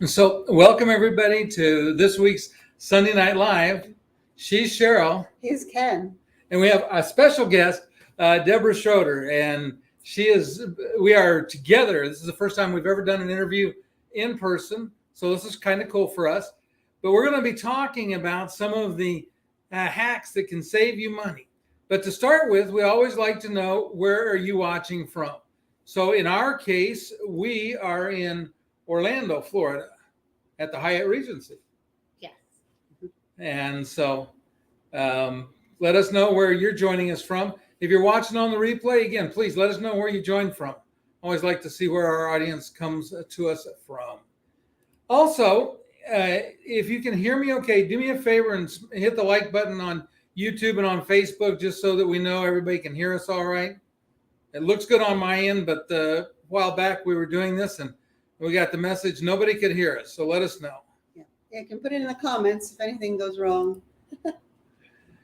So welcome everybody to this week's Sunday Night Live. She's Cheryl. He's Ken. And we have a special guest, Debra Schroeder. And we are together. This is the first time we've ever done an interview in person. So this is kind of cool for us. But we're going to be talking about some of the hacks that can save you money. But to start with, we always like to know, where are you watching from? So in our case, we are in Orlando, Florida, at the Hyatt Regency. Yes. And so let us know where you're joining us from. If you're watching on the replay, again, please let us know where you joined from. Always like to see where our audience comes to us from. Also, if you can hear me okay, do me a favor and hit the like button on YouTube and on Facebook, just so that we know everybody can hear us all right. It looks good on my end, but a while back we were doing this and we got the message nobody could hear us. So let us know. Yeah, you can put it in the comments if anything goes wrong.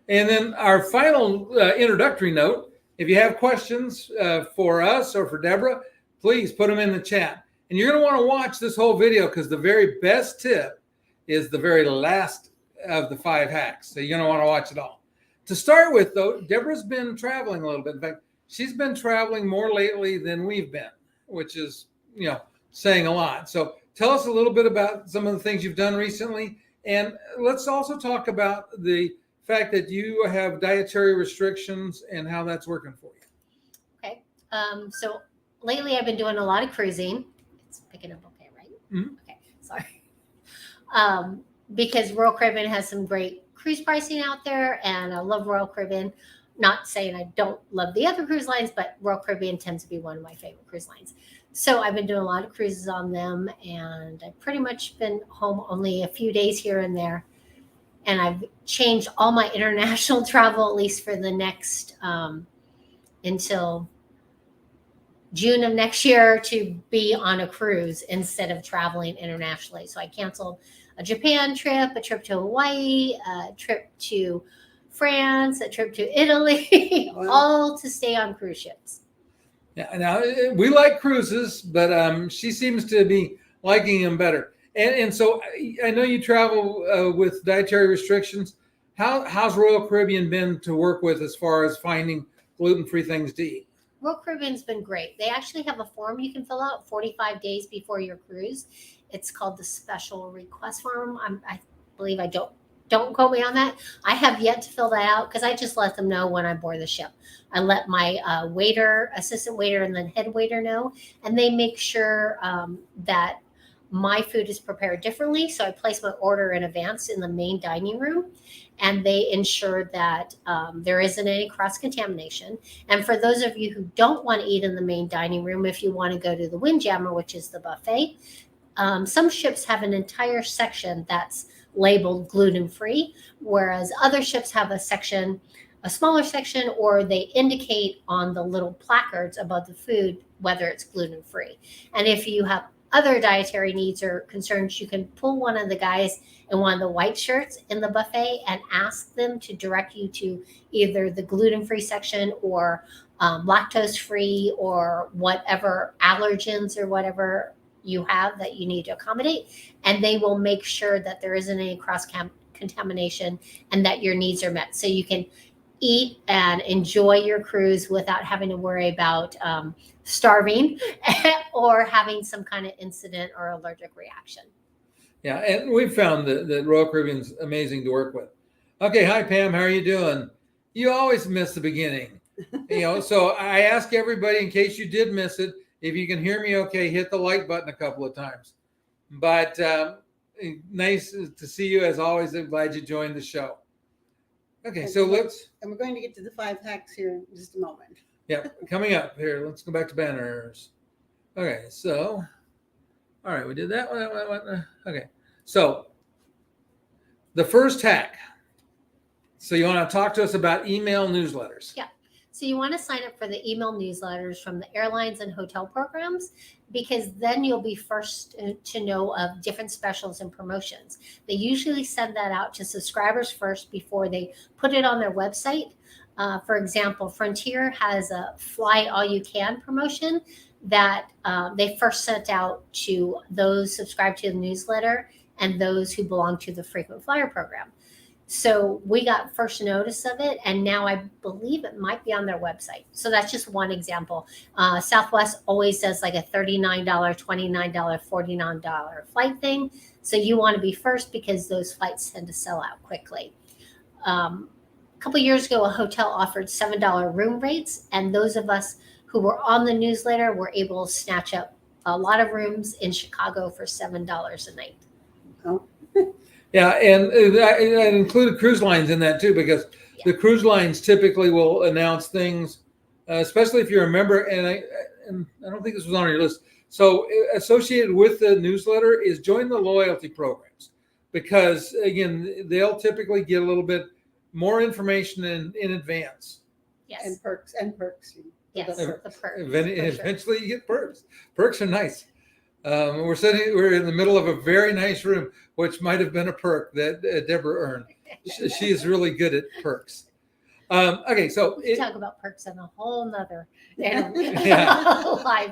And then our final introductory note, if you have questions for us or for Debra, please put them in the chat. And you're going to want to watch this whole video because the very best tip is the very last of the 5 hacks. So you're going to want to watch it all. To start with, though, Debra's been traveling a little bit. In fact, she's been traveling more lately than we've been, which is, saying a lot. So tell us a little bit about some of the things you've done recently. And let's also talk about the fact that you have dietary restrictions and how that's working for you. Okay. So lately I've been doing a lot of cruising. It's picking up okay, right? Mm-hmm. Okay. Sorry. Because Royal Caribbean has some great cruise pricing out there, and I love Royal Caribbean. Not saying I don't love the other cruise lines, but Royal Caribbean tends to be one of my favorite cruise lines. So I've been doing a lot of cruises on them, and I've pretty much been home only a few days here and there. And I've changed all my international travel, at least for the next, until June of next year, to be on a cruise instead of traveling internationally. So I canceled a Japan trip, a trip to Hawaii, a trip to France, a trip to Italy, all to stay on cruise ships. Yeah, now we like cruises, but she seems to be liking them better. And so I know you travel with dietary restrictions. How's Royal Caribbean been to work with as far as finding gluten-free things to eat? Royal Caribbean's been great. They actually have a form you can fill out 45 days before your cruise. It's called the special request form. I believe I don't quote me on that. I have yet to fill that out because I just let them know when I board the ship. I let my assistant waiter, and then head waiter know, and they make sure that my food is prepared differently. So I place my order in advance in the main dining room, and they ensure that there isn't any cross-contamination. And for those of you who don't want to eat in the main dining room, if you want to go to the Windjammer, which is the buffet, some ships have an entire section that's labeled gluten-free, whereas other ships have a smaller section, or they indicate on the little placards above the food whether it's gluten-free. And if you have other dietary needs or concerns, you can pull one of the guys in one of the white shirts in the buffet and ask them to direct you to either the gluten-free section or lactose-free, or whatever allergens or whatever you have that you need to accommodate, and they will make sure that there isn't any cross-contamination and that your needs are met, so you can eat and enjoy your cruise without having to worry about starving or having some kind of incident or allergic reaction. Yeah, and we've found that Royal Caribbean's amazing to work with. Okay, hi Pam, how are you doing? You always miss the beginning. So I ask everybody, in case you did miss it, if you can hear me okay, hit the like button a couple of times. But nice to see you as always. I'm glad you joined the show. Okay, so And we're going to get to the 5 hacks here in just a moment. Yeah, coming up here. Let's go back to banners. Okay, so, all right, we did that one. Okay, so the first hack. So you want to talk to us about email newsletters? Yeah. So you want to sign up for the email newsletters from the airlines and hotel programs, because then you'll be first to know of different specials and promotions. They usually send that out to subscribers first before they put it on their website. For example, Frontier has a fly all you can promotion. that they first sent out to those subscribed to the newsletter and those who belong to the frequent flyer program. So we got first notice of it, and now I believe it might be on their website. So that's just one example. Southwest always does like a $39, $29, $49 flight thing. So you want to be first because those flights tend to sell out quickly. A couple years ago, a hotel offered $7 room rates, and those of us who were on the newsletter were able to snatch up a lot of rooms in Chicago for $7 a night. Oh. Yeah, and I included cruise lines in that too, because the cruise lines typically will announce things, especially if you're a member. And I don't think this was on your list. So associated with the newsletter is join the loyalty programs, because again, they'll typically get a little bit more information in advance. Yes. And perks. Yes, the perks. Eventually you get perks. Perks are nice. We're in the middle of a very nice room, which might have been a perk that Debra earned. She is really good at perks. Okay, so we talk about perks in a whole nother live,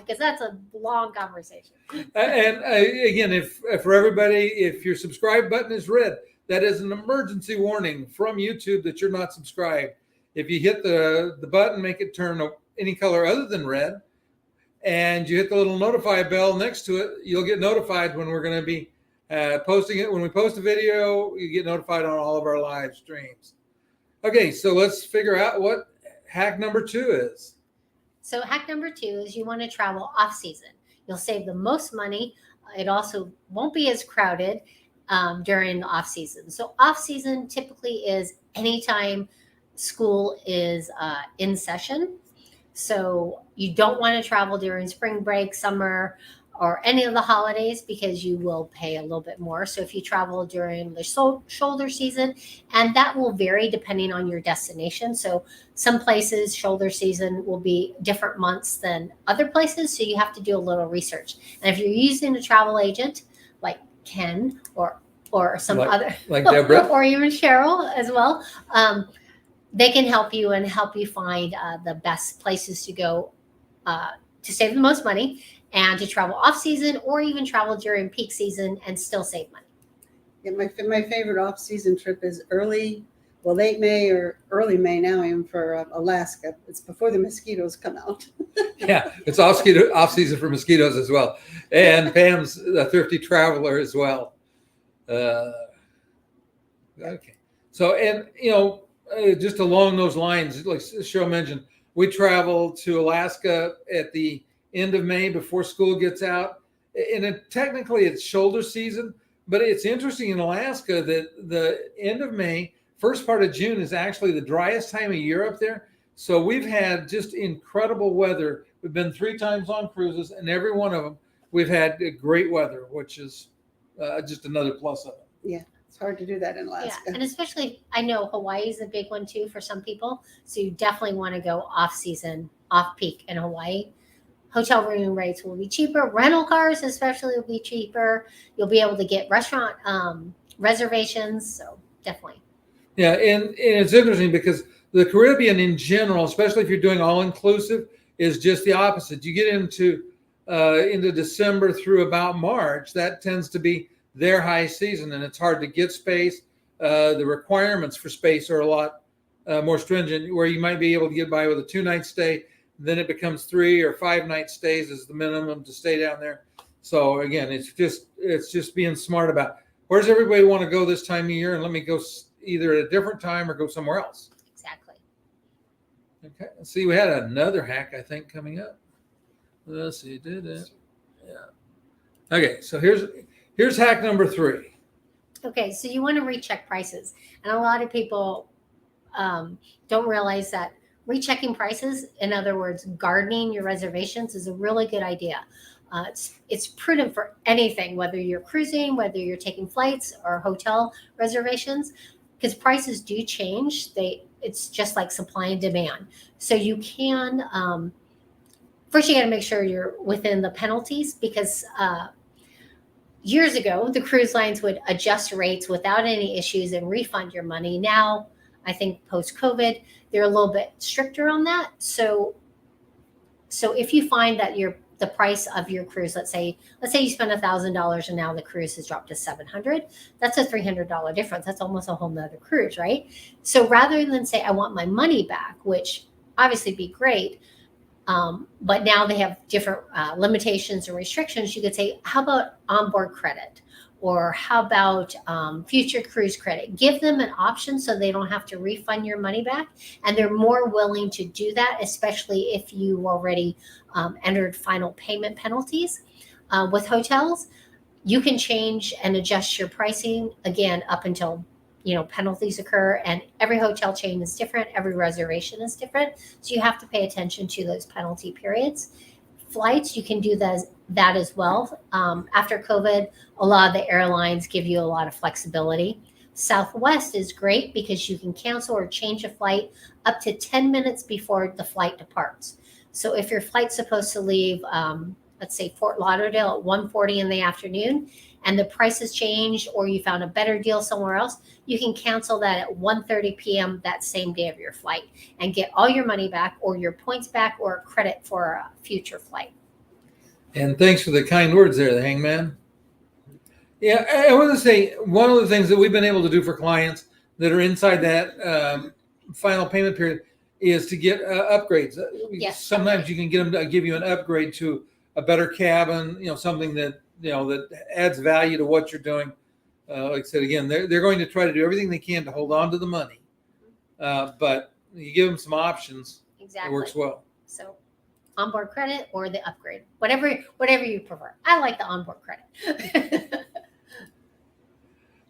because that's a long conversation. And again, if for everybody, if your subscribe button is red, that is an emergency warning from YouTube that you're not subscribed. If you hit the button, make it turn any color other than red, and you hit the little notify bell next to it, you'll get notified when we're going to be posting it. When we post a video, you get notified on all of our live streams. Okay, so let's figure out what hack number 2 is. So hack number 2 is you want to travel off season. You'll save the most money. It also won't be as crowded during the off season. So off season typically is anytime school is in session. So you don't want to travel during spring break, summer, or any of the holidays, because you will pay a little bit more. So if you travel during the shoulder season, and that will vary depending on your destination. So some places shoulder season will be different months than other places. So you have to do a little research. And if you're using a travel agent like Ken or some other, like Debra, or even Cheryl as well, they can help you find the best places to go to save the most money and to travel off season, or even travel during peak season and still save money. Yeah, my favorite off season trip is late May or early May now, even for Alaska. It's before the mosquitoes come out. Yeah, it's off season for mosquitoes as well. And Pam's a thrifty traveler as well. Okay. So, and just along those lines, like Cheryl mentioned, we travel to Alaska at the end of May before school gets out. And technically it's shoulder season, but it's interesting in Alaska that the end of May, first part of June is actually the driest time of year up there. So we've had just incredible weather. We've been 3 times on cruises, and every one of them we've had great weather, which is just another plus of it. Yeah. It's hard to do that in Alaska. Yeah, and especially, I know Hawaii is a big one too for some people. So you definitely want to go off season, off peak in Hawaii. Hotel room rates will be cheaper. Rental cars especially will be cheaper. You'll be able to get restaurant reservations. So definitely. Yeah, and it's interesting because the Caribbean in general, especially if you're doing all inclusive, is just the opposite. You get into December through about March, that tends to be their high season, and it's hard to get space. The requirements for space are a lot more stringent, where you might be able to get by with a 2-night stay, then it becomes 3 or 5 night stays is the minimum to stay down there. So again, it's just being smart about where does everybody want to go this time of year, and let me go either at a different time or go somewhere else. Exactly. Okay, let's see, we had another hack I think coming up. Let's see, did it? Yeah. Okay, so here's hack number 3. Okay, so you want to recheck prices. And a lot of people don't realize that rechecking prices, in other words, gardening your reservations, is a really good idea. It's prudent for anything, whether you're cruising, whether you're taking flights or hotel reservations, because prices do change. It's just like supply and demand. So you can, first you got to make sure you're within the penalties, because years ago, the cruise lines would adjust rates without any issues and refund your money. Now, I think post-COVID, they're a little bit stricter on that. So if you find that the price of your cruise. Let's say you spend $1,000 and now the cruise has dropped to $700. That's a $300 difference. That's almost a whole nother cruise, right? So rather than say, I want my money back, which obviously be great, but now they have different limitations and restrictions. You could say, how about onboard credit? Or how about future cruise credit? Give them an option so they don't have to refund your money back. And they're more willing to do that, especially if you already entered final payment penalties. With hotels, you can change and adjust your pricing, again, up until penalties occur. And every hotel chain is different. Every reservation is different. So you have to pay attention to those penalty periods. Flights, you can do that as well. After COVID, a lot of the airlines give you a lot of flexibility. Southwest is great because you can cancel or change a flight up to 10 minutes before the flight departs. So if your flight's supposed to leave, let's say Fort Lauderdale at 1:40 in the afternoon, and the price has changed or you found a better deal somewhere else, you can cancel that at 1:30 p.m. that same day of your flight and get all your money back or your points back or a credit for a future flight. And thanks for the kind words there, the hangman. Yeah, I want to say one of the things that we've been able to do for clients that are inside that final payment period is to get upgrades. Yes. Sometimes you can get them to give you an upgrade to a better cabin, something that that adds value to what you're doing. Like I said, again, they're going to try to do everything they can to hold on to the money, but you give them some options. Exactly. It works well. So onboard credit or the upgrade, whatever you prefer. I like the onboard credit.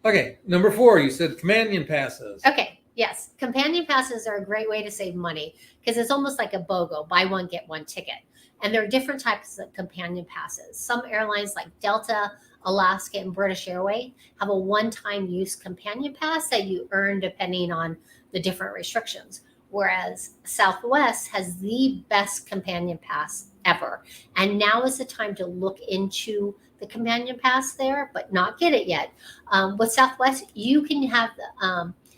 Okay, number 4, you said companion passes. Okay, yes. Companion passes are a great way to save money because it's almost like a BOGO, buy one, get one ticket. And there are different types of companion passes. Some airlines like Delta, Alaska, and British Airways have a one-time use companion pass that you earn depending on the different restrictions. Whereas Southwest has the best companion pass ever. And now is the time to look into the companion pass there, but not get it yet. With Southwest, you can have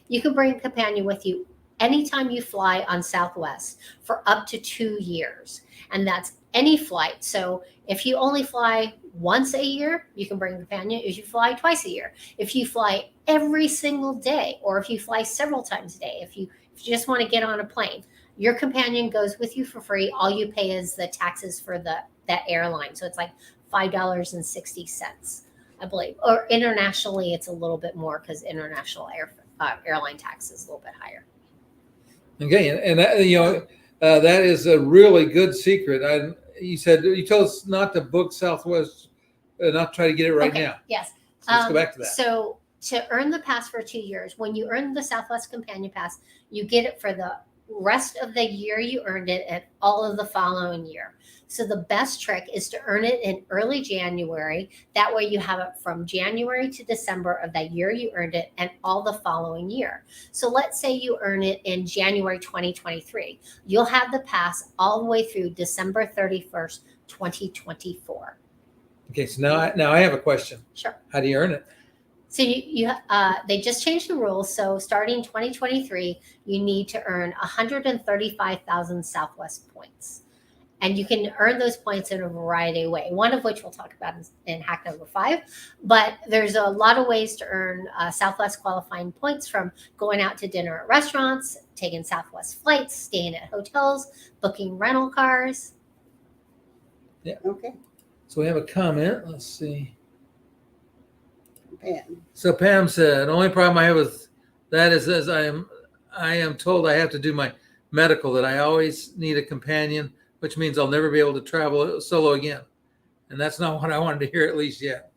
you can bring a companion with you anytime you fly on Southwest for up to 2 years. And that's any flight. So if you only fly once a year, you can bring a companion. If you fly twice a year, if you fly every single day, or if you fly several times a day, if you just want to get on a plane, your companion goes with you for free. All you pay is the taxes for that airline. So it's like $5.60, I believe. Or internationally, it's a little bit more because international airline tax is a little bit higher. Okay, and that, that is a really good secret. You told us not to book Southwest, not try to get it right now. Yes. So let's go back to that. So to earn the pass for 2 years, when you earn the Southwest Companion Pass, you get it for the rest of the year you earned it and all of the following year. So the best trick is to earn it in early January. That way you have it from January to December of that year you earned it and all the following year. So let's say you earn it in January 2023. You'll have the pass all the way through December 31st, 2024. Okay, so now I have a question. Sure. How do you earn it? So they just changed the rules. So starting 2023, you need to earn 135,000 Southwest points. And you can earn those points in a variety of ways, one of which we'll talk about in hack number 5. But there's a lot of ways to earn Southwest qualifying points, from going out to dinner at restaurants, taking Southwest flights, staying at hotels, booking rental cars. Yeah. Okay. So we have a comment. Let's see. Pam. So Pam said, only problem I have with that is as I am told I have to do my medical, that I always need a companion, which means I'll never be able to travel solo again. And that's not what I wanted to hear, at least yet.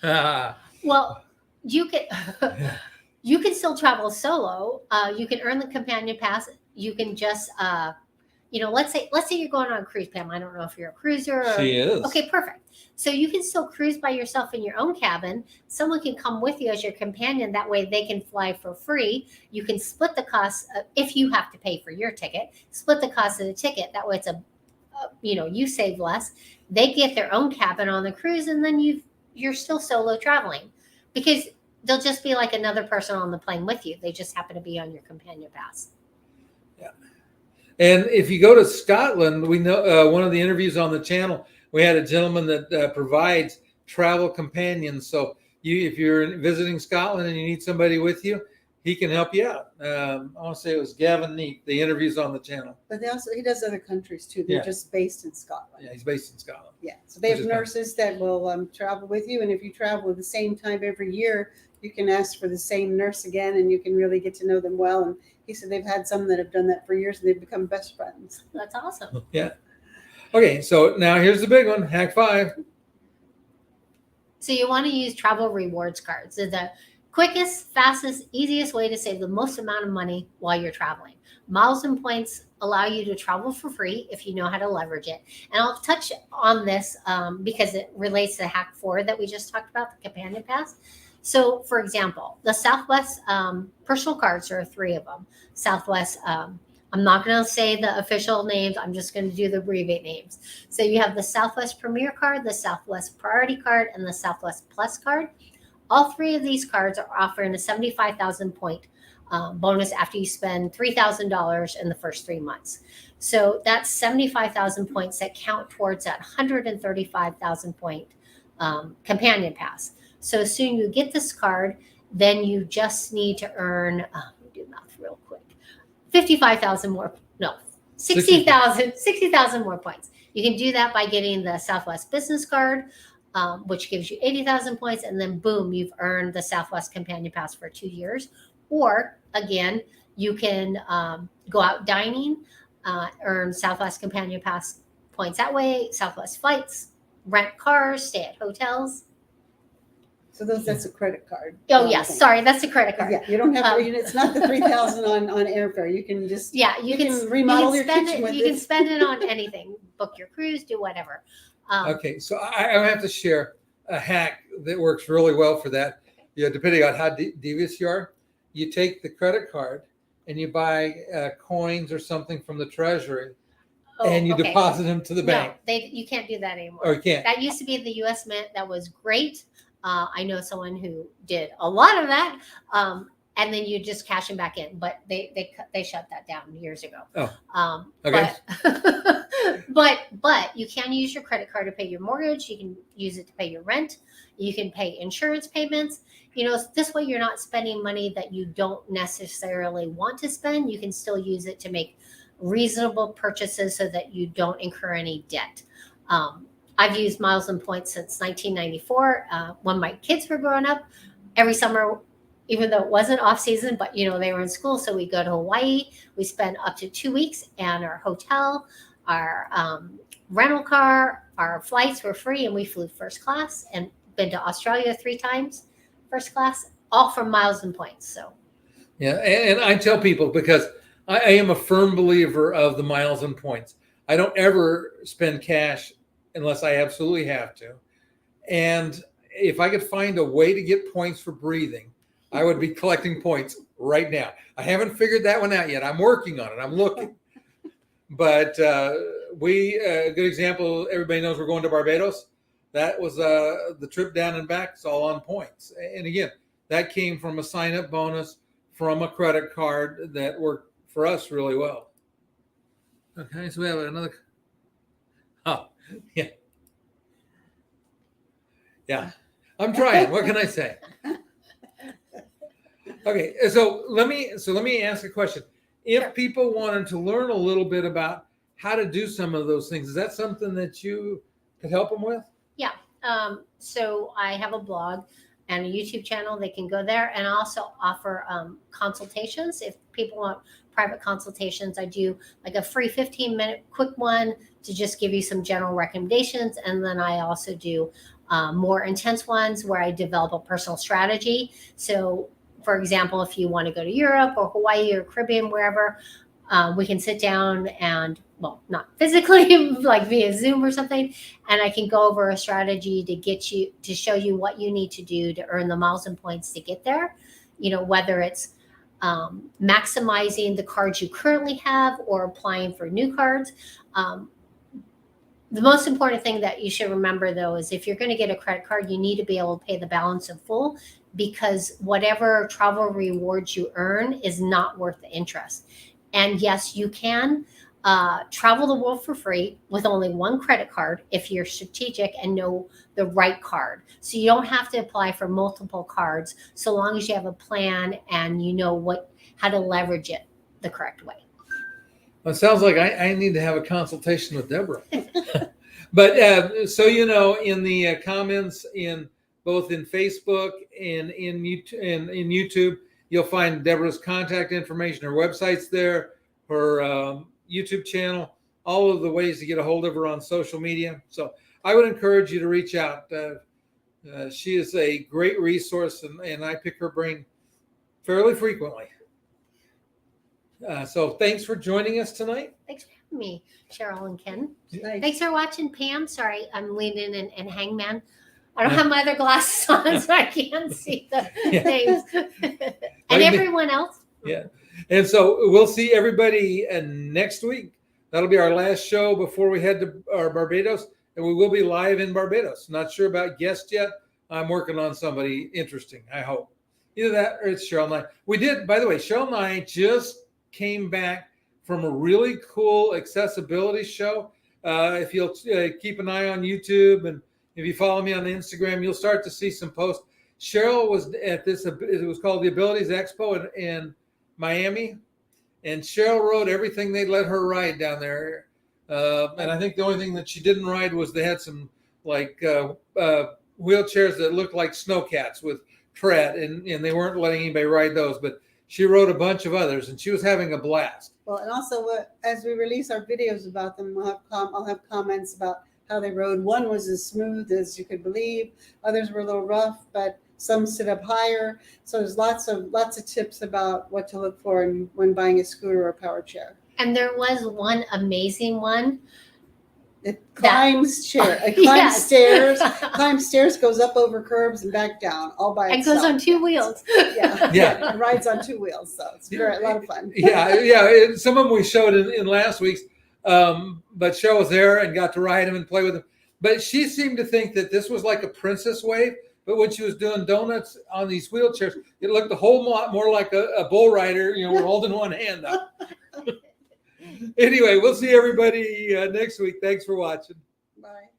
Well, you can still travel solo. You can earn the companion pass. You can just let's say you're going on a cruise, Pam. I don't know if you're a cruiser. Or, she is. Okay, perfect. So you can still cruise by yourself in your own cabin. Someone can come with you as your companion. That way they can fly for free. You can split the cost if you have to pay for your ticket. Split the cost of the ticket. That way it's you save less. They get their own cabin on the cruise, and then you're still solo traveling, because they'll just be like another person on the plane with you. They just happen to be on your companion pass. Yeah. And if you go to Scotland, we know one of the interviews on the channel, we had a gentleman that provides travel companions. So if you're visiting Scotland and you need somebody with you, he can help you out. I want to say it was Gavin Neat. The interview's on the channel. But he does other countries too. They're Yeah. just based in Scotland. Yeah, he's based in Scotland. Yeah. So they Which have is nice. nurses that will travel with you. And if you travel at the same time every year, you can ask for the same nurse again and you can really get to know them well. And he said they've had some that have done that for years and they've become best friends. That's awesome. Yeah. Okay, so now here's the big one, hack 5. So you want to use travel rewards cards. They're the quickest, fastest, easiest way to save the most amount of money while you're traveling. Miles and points allow you to travel for free if you know how to leverage it. And I'll touch on this because it relates to hack 4 that we just talked about, the companion pass. So, for example, the Southwest personal cards, there are 3 of them. Southwest, I'm not going to say the official names. I'm just going to do the abbreviate names. So you have the Southwest Premier card, the Southwest Priority card, and the Southwest Plus card. All 3 of these cards are offering a 75,000 point bonus after you spend $3,000 in the first 3 months. So that's 75,000 points that count towards that 135,000 point companion pass. So as soon as you get this card, then you just need to earn, let me do math real quick, 55,000 more, no, 60,000 more points. You can do that by getting the Southwest Business card, which gives you 80,000 points, and then boom, you've earned the Southwest Companion Pass for 2 years. Or again, you can go out dining, earn Southwest Companion Pass points that way, Southwest flights, rent cars, stay at hotels. So that's a credit card. Oh, yes. Sorry, that's a credit card. Yeah, you don't have to, it's not the 3,000 on airfare. You can just, you can remodel your spend kitchen it. with You can it. spend it on anything. Book your cruise, do whatever. Okay, so I have to share a hack that works really well for that. Yeah, depending on how devious you are, you take the credit card and you buy coins or something from the treasury, and you deposit them to the bank. No, you can't do that anymore. Oh, you can't. That used to be the U.S. Mint. That was great. I know someone who did a lot of that, and then you just cash them back in. But they shut that down years ago. Oh, okay. But you can use your credit card to pay your mortgage. You can use it to pay your rent. You can pay insurance payments. This way you're not spending money that you don't necessarily want to spend. You can still use it to make reasonable purchases so that you don't incur any debt. I've used miles and points since 1994 when my kids were growing up. Every summer, even though it wasn't off season, but they were in school, so we go to Hawaii. We spend up to 2 weeks, and our hotel, our rental car, our flights were free, and we flew first class and been to Australia 3 times, first class, all from miles and points. So yeah, and I tell people, because I am a firm believer of the miles and points. I don't ever spend cash unless I absolutely have to. And if I could find a way to get points for breathing, I would be collecting points right now. I haven't figured that one out yet. I'm working on it. I'm looking. But a good example, everybody knows we're going to Barbados. That was the trip down and back. It's all on points. And again, that came from a sign-up bonus from a credit card that worked for us really well. Okay, so we have another. Oh, yeah. Yeah. I'm trying. What can I say? Okay, so let me ask a question. If people wanted to learn a little bit about how to do some of those things, is that something that you could help them with? Yeah. So I have a blog and a YouTube channel. They can go there, and I also offer consultations. If people want private consultations, I do like a free 15-minute quick one to just give you some general recommendations, and then I also do more intense ones where I develop a personal strategy. So, for example, if you want to go to Europe or Hawaii or Caribbean, wherever, we can sit down and, well, not physically, like via Zoom or something, and I can go over a strategy to show you what you need to do to earn the miles and points to get there. Whether it's maximizing the cards you currently have or applying for new cards. The most important thing that you should remember, though, is if you're going to get a credit card, you need to be able to pay the balance in full, because whatever travel rewards you earn is not worth the interest. And yes, you can travel the world for free with only one credit card if you're strategic and know the right card. So you don't have to apply for multiple cards so long as you have a plan and you know how to leverage it the correct way. Well, it sounds like I need to have a consultation with Debra. But so you know, in the comments in both in Facebook and in YouTube, you'll find Debra's contact information. Her website's there, her YouTube channel, all of the ways to get a hold of her on social media. So I would encourage you to reach out. She is a great resource, and I pick her brain fairly frequently. So thanks for joining us tonight. Thanks for having me, Cheryl and Ken. Nice. Thanks for watching, Pam. Sorry, I'm leaning in and Hangman. I don't have my other glasses on, so I can't see the names. And everyone else. Yeah. And so we'll see everybody next week. That'll be our last show before we head to our Barbados. And we will be live in Barbados. Not sure about guests yet. I'm working on somebody interesting, I hope. Either that or it's Cheryl and I. We did, by the way, Cheryl and I just came back from a really cool accessibility show. If you'll keep an eye on YouTube and if you follow me on Instagram, you'll start to see some posts. Cheryl was at this, it was called the Abilities Expo in Miami. And Cheryl rode everything they'd let her ride down there. And I think the only thing that she didn't ride was they had some like wheelchairs that looked like snowcats with tread, and they weren't letting anybody ride those. But she rode a bunch of others, and she was having a blast. Well, and also as we release our videos about them, I'll have comments about how they rode. One was as smooth as you could believe. Others were a little rough, but some sit up higher. So there's lots of tips about what to look for when buying a scooter or a power chair. And there was one amazing one. It climbs stairs, climbs stairs, goes up over curbs and back down, all by itself. It goes on two wheels. Yeah. It rides on two wheels, so it's a lot of fun. Yeah. Some of them we showed in last week's, but Cheryl was there and got to ride them and play with them. But she seemed to think that this was like a princess wave. But when she was doing donuts on these wheelchairs, it looked a whole lot more like a bull rider. You know, we're holding one hand up. Anyway, we'll see everybody next week. Thanks for watching. Bye.